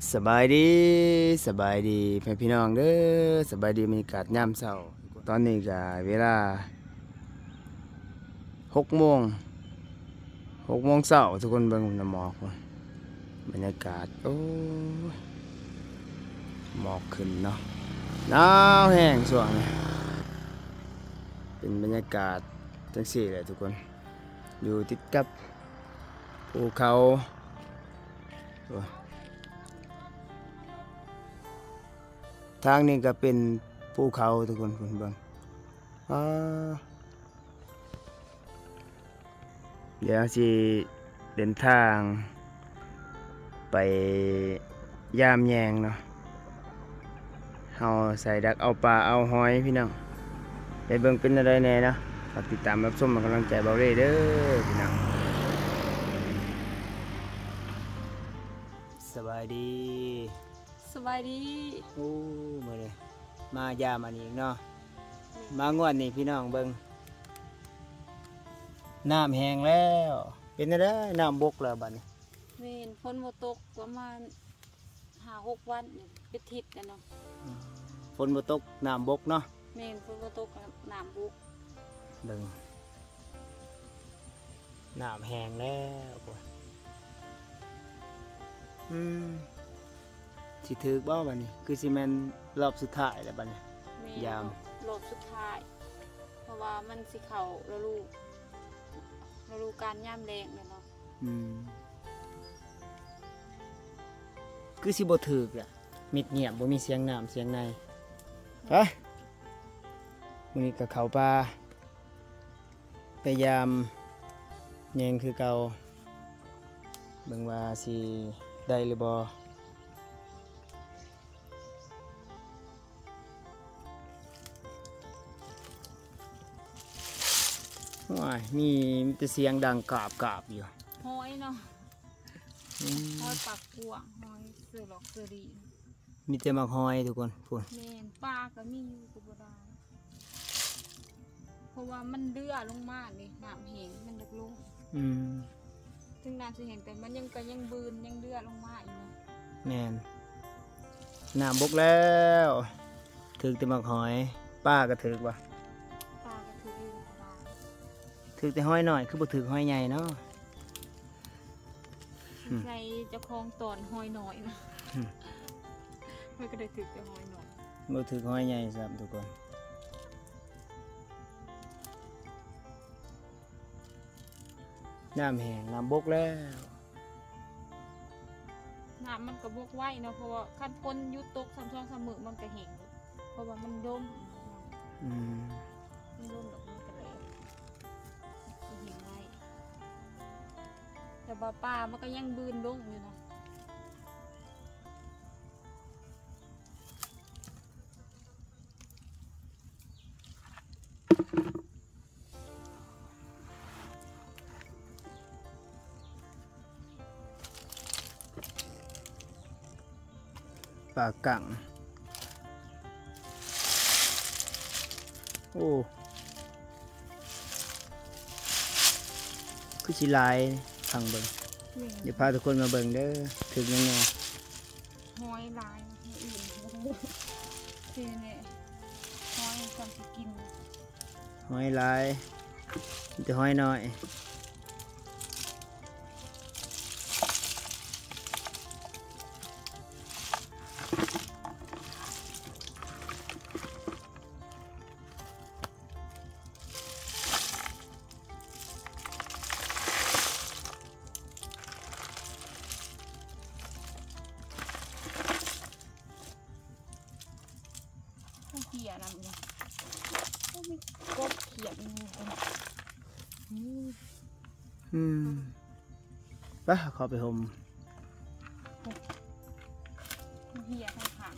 สบายดีสบายดีพี่น้องเด้อสบายดีบรรยากาศยามเช้าตอนนี้ก็เวลา6 โมงเช้าทุกคนเบิ่งน้ำหมอกบรรยากาศโอ้ยหมอกขึ้นเนาะหนาวแห้งส่วงนี้เป็นบรรยากาศจังสี่เลยทุกคนอยู่ติดกับภูเขาทางนี้ก็เป็นภูเขาทุกคนคุณเบิ่งเดี๋ยวสิเดินทางไปยามแยงเนาะเฮาใส่ดักเอาปลาเอาหอยพี่น้องไปเบิ่งเป็นอะไรแน่เนาะฝากติดตามรับชมเป็นกำลังใจเบาเร่เด้อพี่น้องสบายดีสบายดีโอ้มาเลยมายามอันนี้เนาะมางวดนี่พี่น้องเบิ่งน้ำแห้งแล้วเป็นอะไรน้ำบกแล้วบัดนี้เมนฝนบ่ตกประมาณ5-6 วันเป็นทิศแล้วเนาะฝนบ่ตกน้ำบกเนาะเมนฝนบ่ตกน้ำบุกเบิ่งน้ำแห้งแล้วป่ะสิถือบ่บัดนี้คือสิแม่นรอบสุดท้ายแล้วบัดนี้ยามรอบสุดท้ายเพราะว่ามันสิเข้าฤดูกาลยามแล้งเนาะคือสิบ่ถือกอ่ะมิดเงียบบ่มีเสียงน้ำเสียงในฮะมื้อนี้ก็เข้าป่าพยายามแยงคือเก่าเบิ่งว่าสิได้หรือบ่ว้ายมีแต่เสียงดังกราบอยู่หอยเนาะหอยปากกวางหอยเสือหลอกเสือดีมีแต่มักหอยทุกคนพูดแม่นปลาก็มีอยู่ก็บ่ได้เพราะว่ามันเดือลงมานี่น้ำแห้งมันลึกลงถึงน้ำสิแห้งแต่มันยังบืนยังเดือลงมาอีกเนาะแม่นน้ำบกแล้วถึกแต่มักหอยป้าก็ถึกว่ะถือแต่ห้อยหน่อยคือบ่ถือห้อยใหญ่เนาะใครจะคลองตอนห้อยหน่อยนะไม่ก็ได้ถือแต่ห้อยหน่อยบ่ถือห้อยใหญ่ครับทุกคนน้ำแห้งน้ำบกแล้วน้ำมันก็บกไว้เนาะเพราะว่าขั้นพ้นยุดตก3-2 มื้อมันก็แห้งเพราะว่ามันดมมันดมแบบมันก็เลยแต่ป่ามันก็ยังบืนลงอยู่นะปลากังโอ้คือสิลายทางเบิ่งเดี๋ยวพาทุกคนมาเบิ่งเด้อถึงยังไงหอยลายอื่นคือเนี่ยหอยความสิกินหอยลายจะหอยน้อยเขียนอะไรมีกบเขียนไปขอไปห่มเขียนทาง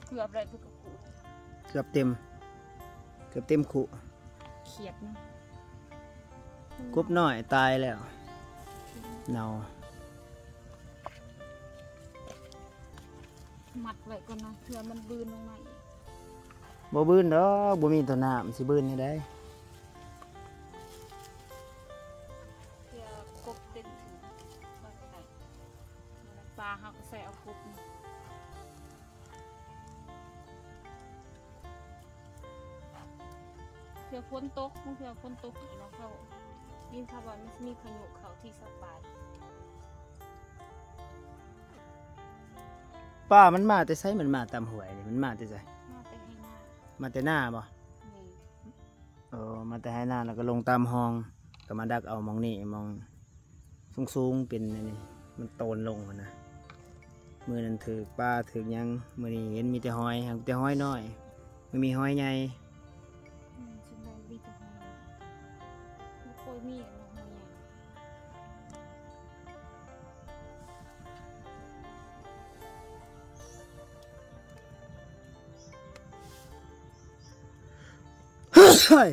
เกือบอะไรพวกกูเกือบเต็มขู่เขียดนะกบน้อยตายแล้วเนามัดไว้ก่อนนะเผื่อมันบืนลงมาอีกบ่บืนดอกบ่มีตัวน้ำสิบืนได้เผื่อกบเต็มถึงปลาหัก ถื่อฝนตกบางเถื่อฝนตกอีกแล้วเขาดินเขาว่ามันมีพายุเขาที่สปาย ป้ามันมาแต่ไสมันมาตามหวยนี่มันมาแต่ไส มาแต่ให้หน้า มาแต่หน้าบ่ นี่ มาแต่ให้หน้าแล้วก็ลงตามห้องก็มาดักเอามองนี่มองสูงๆเป็นอันนี่มันโตนลงหั้นนะมือนั้นถือป้าถือหยังมือนี้เห็นมีแต่หอยมีแต่หอยน้อยไม่มีหอยใหญ่ ฉันได้ดีแต่หอยไม่ค่อยมีอะไรหอยใหญ่ เฮ้ย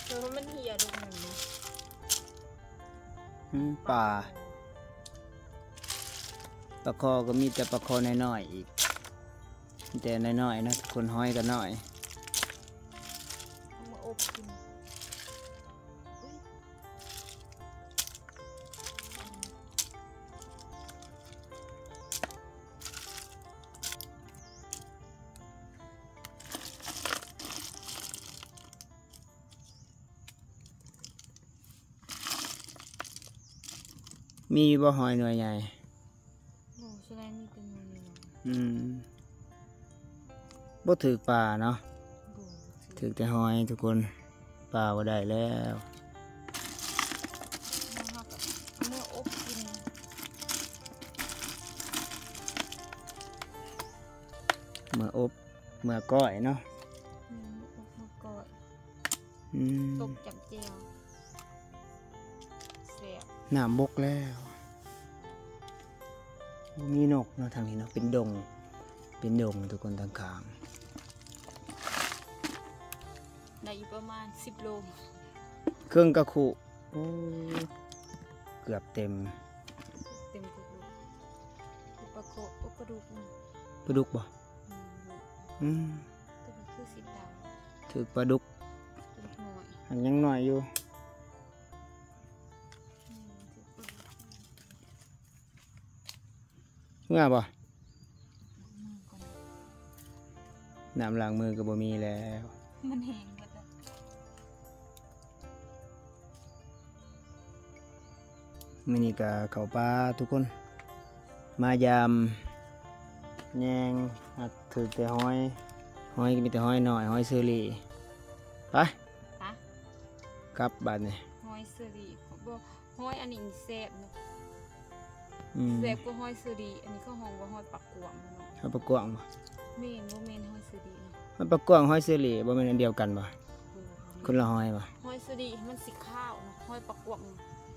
แต่ว่ามันเหี่ยลงหนึ่งนะ ป่าปลาคอก็มีแต่ปลาคอน้อยๆอีกมีแต่น้อยๆนะคนห้อยก็น้อย เอามาอบกินอุ๊ย มีบ่หอยหน่วยใหญ่ โอ้ฉันได้มีแต่มือนี่เนาะ บ่ถือป่าเนาะ โอ้ ถือแต่หอยทุกคนป่าบ่ได้แล้ว มาหักเอามาอบกิน เมื่ออบเมื่อก้อยเนาะ มาอบมาก่อย อืม ต้มจับเจียวแซ่บ น้ำบกแล้วมีนกเนาะทางนี้เนาะเป็นดงทุกคนทางข้าง ได้อยู่ประมาณ10 โล เครื่องกระคุโอ้ยเกือบเต็ม เต็มทุกลูกอุปโคอุปดูกนี่ ปลาดุกบ่ อืม อืม ตัวนี้คือสีดำ ถือปลาดุก เป็นหน่อย อันยังหน่อยอยู่ ถือเป็น เมื่อบ่ มือก่อน น้ำล้างมือก็บ่มีแล้ว มันแห้งหมดแล้ว มื้อนี้ก็เข้าป่าทุกคน มายามแยงถือแต่หอยก็มีแต่หอยน้อยหอยเชอรี่ไป ฮะ กลับบ้านนี่ หอยเสรีบ่หอยอันนี้แซ่บเนาะ อืม แซ่บกว่าหอยเสรีอันนี้เขาห้องว่าหอยปักกวางเนาะ หอยปลากวางบ่ แม่นบ่แม่นหอยเสรีเนาะ หอยปลากวางหอยเชอรี่บ่แม่นอันเดียวกันบ่ โอ้ คนละหอยบ่ หอยเสรีมันสีขาวเนาะหอยปักกวาง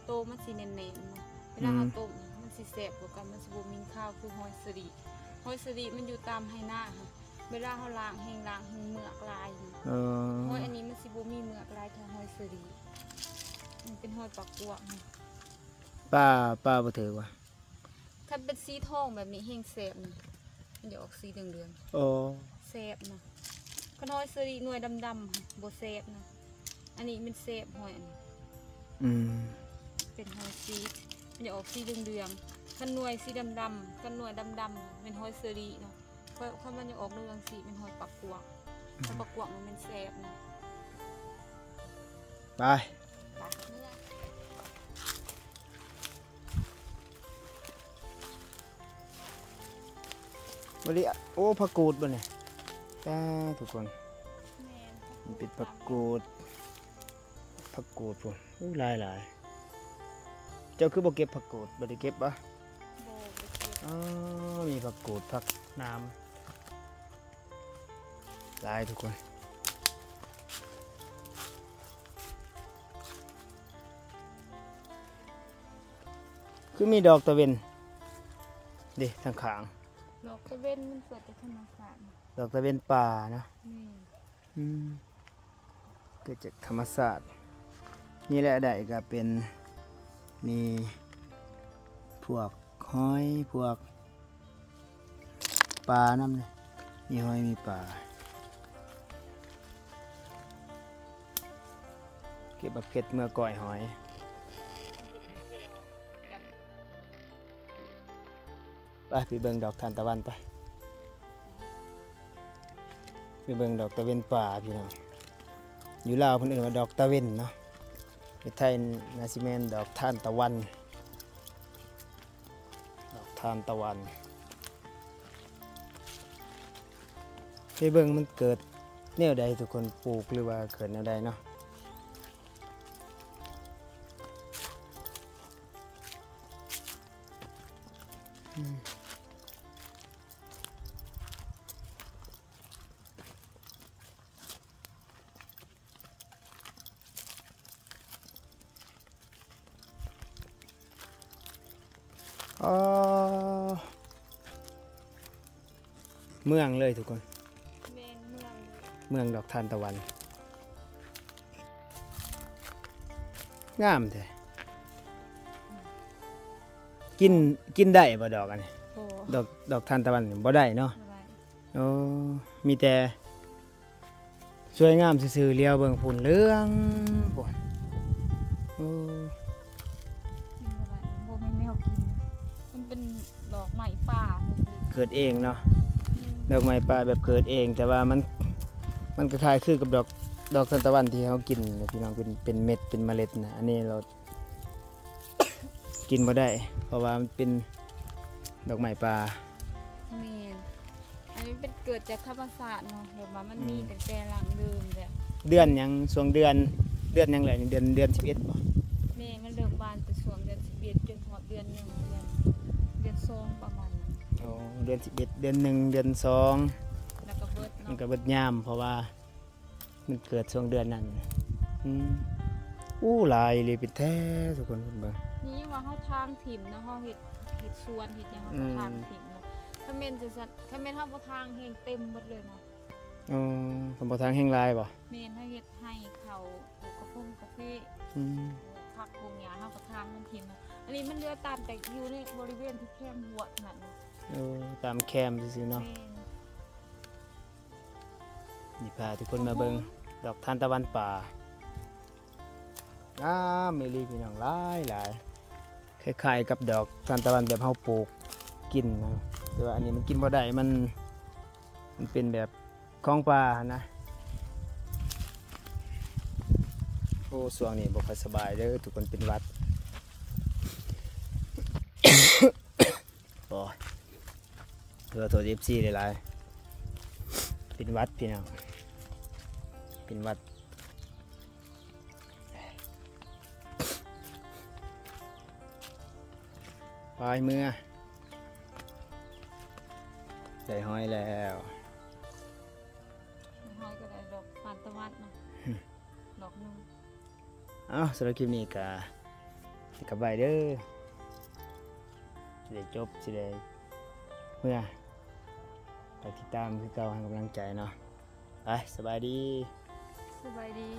โตมันสีแน่นๆเนาะเวลาเราต้มมันสีแซ่บกว่ากันมันสิบ่มีข้าวคือหอยเสรีหอยเสรีมันอยู่ตามไหหน้าค่ะเวลาเขาล้างแห้งเมือกลายนี่ เออ หอยอันนี้มันสิบ่มีเมือกลายเท่าหอยเสรีมันเป็นหอยปักกวาง ป้าบ่ถือว่ะ ถ้าเป็นสีทองแบบนี้แห้งแซ่บนะมันจะออกสีเหลือง โอ้ ๆแซ่บนะก็หอยเสรีหน่วยดำๆค่ะบ่แซ่บนะอันนี้มันแซ่บหอยอันนี้ อืม เป็นหอยสีมันจะออกสีเหลืองๆขันหน่วยสีดำๆขันหน่วยดำๆเป็นหอยเสรีเนาะเพราะมันจะออกเหลืองสีเป็นหอยปักกวางถ้าปักกวางมันเป็นแซ่บนะ ไป ปากเนื้อ บ่ได้โอ้ผักกูดบ่เนี่ยทุกคน แม่น มันเป็นผักกูดพุ่นอู้หลายเจ้าคือบ่เก็บผักกูดบ่ได้เก็บบ่ โบไปเก็บ อ๋อมีผักกูดผักน้ำหลายทุกคน คือมีดอกตะเวนดิทางขาง ดอกกระเว้นมันเกิดจากธรรมชาตินะ ดอกตะเวนป่าเนาะ นี่ เกิดจากธรรมศาสตร์นี่แหละได้ก็เป็นมีพวกหอยพวกปลาน้ำเนี่ยมีหอยมีปลาเก็บบักเก็ตเมื่อก่อยหอยไปเบิ่งดอกทานตะวันไปเบิ่งดอกตะเวนป่าพี่น้อง อยู่ลาวเพิ่นเอิ้นว่าดอกตะเวนเนาะอยู่ไทยนาซิแมนดอกทานตะวันดอกทานตะวันไปเบิ่งมันเกิดแนวใดทุกคนปลูกหรือว่าเกิดแนวใดเนาะอ๋อเมืองเลยทุกคน แม่นเมืองเลย เมืองดอกทานตะวันงามแท้กินได้บ่ดอกอันนี้ โอ้ ดอกทานตะวันนี่บ่ได้เนาะ อะไร โอ้มีแต่สวยงามซื่อๆเลี้ยวเบิ่งฝุ่นเหลืองโอ้ยโอ้ กินอะไรโบไม่แนวกินมันเป็นดอกไม้ป่า เกิดเองเนาะดอกไม้ป่าแบบเกิดเอง แต่ว่ามันคล้ายๆคือกับดอกทานตะวันที่เขากินนะพี่น้องเป็นเม็ดเป็นเมล็ดนะอันนี้เรา กินบ่ได้ เพราะว่ามันเป็นดอกไม้ป่า เมนอันนี้เป็นเกิดจากธรรมศาสตร์เนาะแบบว่ามันมีแต่แต่หลังเดิมเลย เดือนหยังช่วงเดือนหยังแหละนี่เดือน11บ่ เมนมันเริ่มบานแต่ช่วงเดือน11จนหอดเดือน1เดือน2ประมาณนั้น โอ้เดือน11เดือน1เดือน2 แล้วก็เบิด มัน เนาะ ก็เบิดยามเพราะว่ามันเกิดช่วงเดือนนั้นอืมอู้หลายเลยเป็นแท้ทุกคนเพิ่นเบิ่ง นี่ว่าเฮาทางถิ่มเนาะเฮาเฮ็ดสวนเฮ็ดหยังเฮาก็ทางถิ่มเนาะถ้าแม่นจะสัตว์ถ้าแม่นเฮาบ่ทางแฮงเต็มหมดเลยเนาะ อ๋อคำบ่ทางแห่งหลายบ่ แม่นเฮาเฮ็ดให้เขาปลูกกระพงกาแฟ อืม ผักปลูกหญ้าเฮาก็ทางมันถิ่มเนาะอันนี้มันเหลือตามแต่อยู่ในบริเวณที่แคมหัวขนาดนั้น โอ้ตามแคมป์ซื่อๆเนาะ แม่น นี่พาทุกคนมาเบิ่งดอกทานตะวันป่าเมลีพี่น้องหลายคล้ายๆกับดอกทานตะวันแบบเฮาปลูกกินนะแต่ว่าอันนี้มันกินบ่ได้มันเป็นแบบของป่านะโอ้ช่วงนี้บ่ค่อยสบายเด้อทุกคนเป็นหวัด โอ้ยเพื่อโทษ FC หลายๆเป็นหวัดพี่น้องเป็นหวัดปลายมือได้ห้อยแล้ว เฮาก็ได้ดอกทานตะวันเนาะดอกหนึง เอ้าสำหรับคลิปนี้ก็กลับไปเด้อสิได้จบสิได้เมื่อไปติดตามคือเก่าให้กำลังใจเนาะไปสบายดี สบายดี